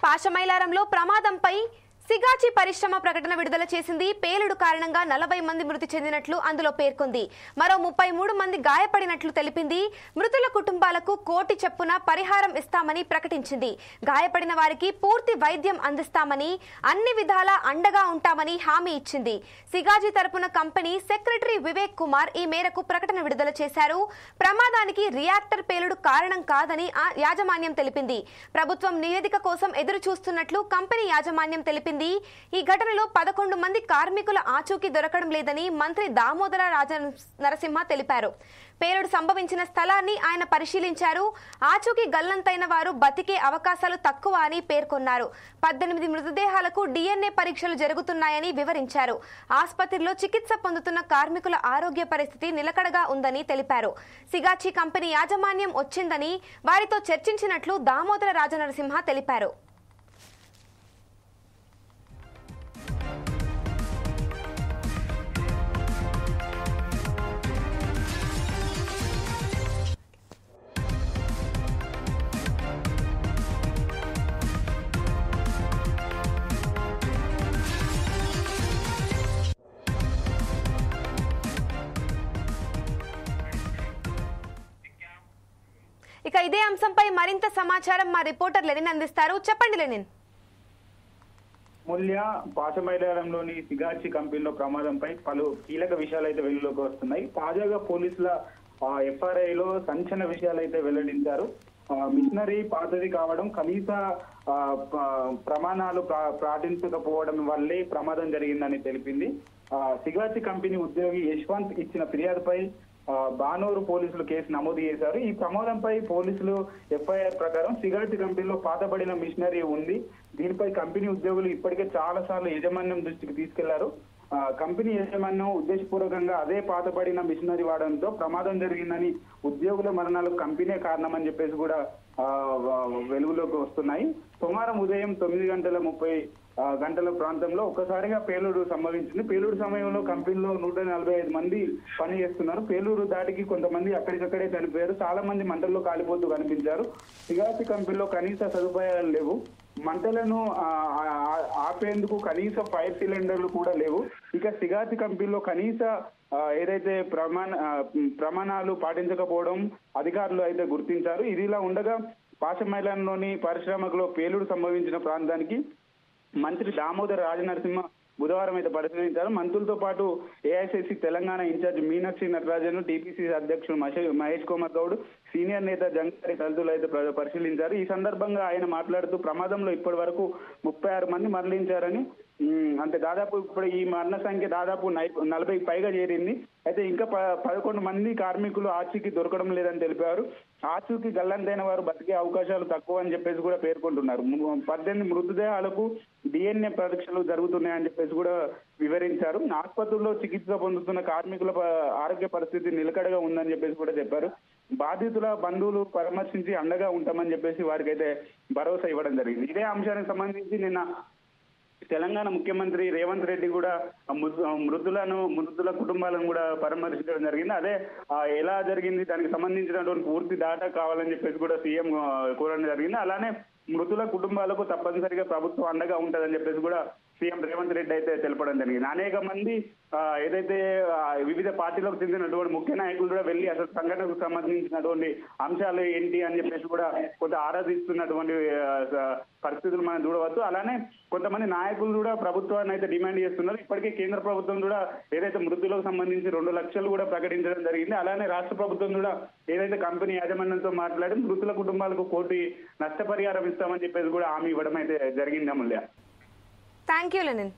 పాశమైలారంలో ప్రమాదంపై సిగాచి పరిశ్రమ ప్రకటన విడుదల చేసింది. పేలుడు కారణంగా 40 మంది మృతి చెందినట్లు అందులో పేర్కొంది. మరో 33 మంది గాయపడినట్లు తెలిపింది. మృతుల కుటుంబాలకు కోటి చొప్పున పరిహారం ఇస్తామని ప్రకటించింది. గాయపడిన వారికి పూర్తి వైద్యం అందిస్తామని, అన్ని విధాలా అండగా ఉంటామని హామీ ఇచ్చింది. సిగాజీ తరపున కంపెనీ సెక్రటరీ వివేక్ కుమార్ ఈ మేరకు ప్రకటన విడుదల చేశారు. ప్రమాదానికి రియాక్టర్ పేలుడు కారణం కాదని యాజమాన్యం తెలిపింది. ప్రభుత్వం నివేదిక కోసం ఎదురు చూస్తున్నట్లు కంపెనీ యాజమాన్యం తెలిపింది. ఈ ఘటనలో 11 మంది కార్మికుల ఆచూకీ దొరకడం లేదని మంత్రి దామోదర రాజనరసింహ తెలిపారు. పేలుడు సంభవించిన స్థలాన్ని ఆయన పరిశీలించారు. ఆచూకీ గల్లంతైన వారు బతికే అవకాశాలు తక్కువ అని పేర్కొన్నారు. 18 మృతదేహాలకు DNA పరీక్షలు జరుగుతున్నాయని వివరించారు. ఆసుపత్రిలో చికిత్స పొందుతున్న కార్మికుల ఆరోగ్య పరిస్థితి నిలకడగా ఉందని తెలిపారు. సిగాచి కంపెనీ యాజమాన్యం వచ్చిందని వారితో చర్చించినట్లు దామోదర రాజనరసింహ తెలిపారు. ఇక ఇదే అంశంపై మరింత సమాచారం మా రిపోర్టర్ లెనిన్ అందిస్తారు. చెప్పండి లెనిన్. మూల్య పాశమైలారంలోని సిగాచి కంపెనీలో ప్రమాదంపై పలు కీలక విషయాలు అయితే వెలుగులోకి వస్తున్నాయి. తాజాగా పోలీసుల FRI లో సంచలన విషయాలు అయితే వెల్లడించారు. మిషనరీ పాతది కావడం, కనీస ప్రమాణాలు పాటించకపోవడం వల్లే ప్రమాదం జరిగిందని తెలిపింది. సిగాచి కంపెనీ ఉద్యోగి యశ్వంత్ ఇచ్చిన ఫిర్యాదుపై బానూరు పోలీసులు కేసు నమోదు చేశారు. ఈ ప్రమాదంపై పోలీసులు FIR ప్రకారం సిగాచి కంపెనీలో పాతబడిన మిషనరీ ఉంది. దీనిపై కంపెనీ ఉద్యోగులు ఇప్పటికే చాలా సార్లు యాజమాన్యం దృష్టికి తీసుకెళ్లారు. కంపెనీ యాజమాన్యం ఉద్దేశపూర్వకంగా అదే పాతబడిన మిషనరీ వాడడంతో ప్రమాదం జరిగిందని, ఉద్యోగుల మరణాలకు కంపెనీ కారణమని చెప్పేసి కూడా వెలుగులోకి వస్తున్నాయి. సోమవారం ఉదయం 9:30 ప్రాంతంలో ఒక్కసారిగా పేలుడు సంభవించింది. పేలుడు సమయంలో కంపెనీలో 145 మంది పని చేస్తున్నారు. పేలుడు దాటికి కొంతమంది అక్కడికక్కడే చనిపోయారు. చాలా మంది మంటల్లో కాలిపోతూ కనిపించారు. సిగాచి కంపెనీలో కనీస సదుపాయాలు లేవు. మంటలను ఆపేందుకు కనీస ఫైర్ సిలిండర్లు కూడా లేవు. ఇక సిగాచి కంపెనీలో కనీస ఏదైతే ప్రమాణాలు పాటించకపోవడం అధికారులు అయితే గుర్తించారు. ఇదిలా ఉండగా పాశమైలారంలోని పరిశ్రమలో పేలుడు సంభవించిన ప్రాంతానికి మంత్రి దామోదర రాజనరసింహ బుధవారం అయితే పరిశీలించారు. మంత్రులతో పాటు AICC Telangana incharge Meenakshi Natarajan, TPCC అధ్యక్షుడు మహేష్ కుమార్ గౌడ్, సీనియర్ నేత జంగారి తదితరులు అయితే పరిశీలించారు. ఈ సందర్భంగా ఆయన మాట్లాడుతూ ప్రమాదంలో ఇప్పటి వరకు 36 మంది మరణించారని, అంటే దాదాపు ఇప్పుడు ఈ మరణ సంఖ్య దాదాపు 40కి పైగా చేరింది. అయితే ఇంకా 11 మంది కార్మికులు ఆచూకీ దొరకడం లేదని తెలిపారు. ఆచూకీ గల్లంతైన వారు బతికే అవకాశాలు తక్కువ అని చెప్పేసి కూడా పేర్కొంటున్నారు. 18 మృతదేహాలకు DNA పరీక్షలు జరుగుతున్నాయని చెప్పేసి కూడా వివరించారు. ఆసుపత్రుల్లో చికిత్స పొందుతున్న కార్మికుల ఆరోగ్య పరిస్థితి నిలకడగా ఉందని చెప్పేసి కూడా చెప్పారు. బాధితుల బంధువులు పరామర్శించి అండగా ఉంటామని చెప్పేసి వారికైతే భరోసా ఇవ్వడం జరిగింది. ఇదే అంశానికి సంబంధించి నిన్న తెలంగాణ ముఖ్యమంత్రి రేవంత్ రెడ్డి కూడా మృతుల కుటుంబాలను కూడా పరామర్శించడం జరిగింది. అదే ఎలా జరిగింది, దానికి సంబంధించినటువంటి పూర్తి డాటా కావాలని చెప్పేసి కూడా సీఎం కోరడం జరిగింది. అలానే మృతుల కుటుంబాలకు తప్పనిసరిగా ప్రభుత్వం అండగా ఉంటుందని చెప్పేసి కూడా సీఎం రేవంత్ రెడ్డి అయితే తెలపడం జరిగింది. అనేక మంది ఏదైతే వివిధ పార్టీలకు చెందినటువంటి ముఖ్య నాయకులు కూడా వెళ్లి అసలు సంఘటనకు సంబంధించినటువంటి అంశాలు ఏంటి అని చెప్పేసి కూడా కొంత ఆరాధిస్తున్నటువంటి పరిస్థితులు మనం చూడవచ్చు. అలానే కొంతమంది నాయకులు కూడా ప్రభుత్వాన్ని అయితే డిమాండ్ చేస్తున్నారు. ఇప్పటికే కేంద్ర ప్రభుత్వం కూడా ఏదైతే మృతులకు సంబంధించి 2 లక్షలు కూడా ప్రకటించడం జరిగింది. అలానే రాష్ట్ర ప్రభుత్వం కూడా ఏదైతే కంపెనీ యాజమాన్యంతో మాట్లాడి మృతుల కుటుంబాలకు కోటి నష్టపరిహారం ఇస్తామని చెప్పేసి కూడా హామీ ఇవ్వడం అయితే జరిగింది. అమూల్య, థ్యాంక్ యూ లెనిన్.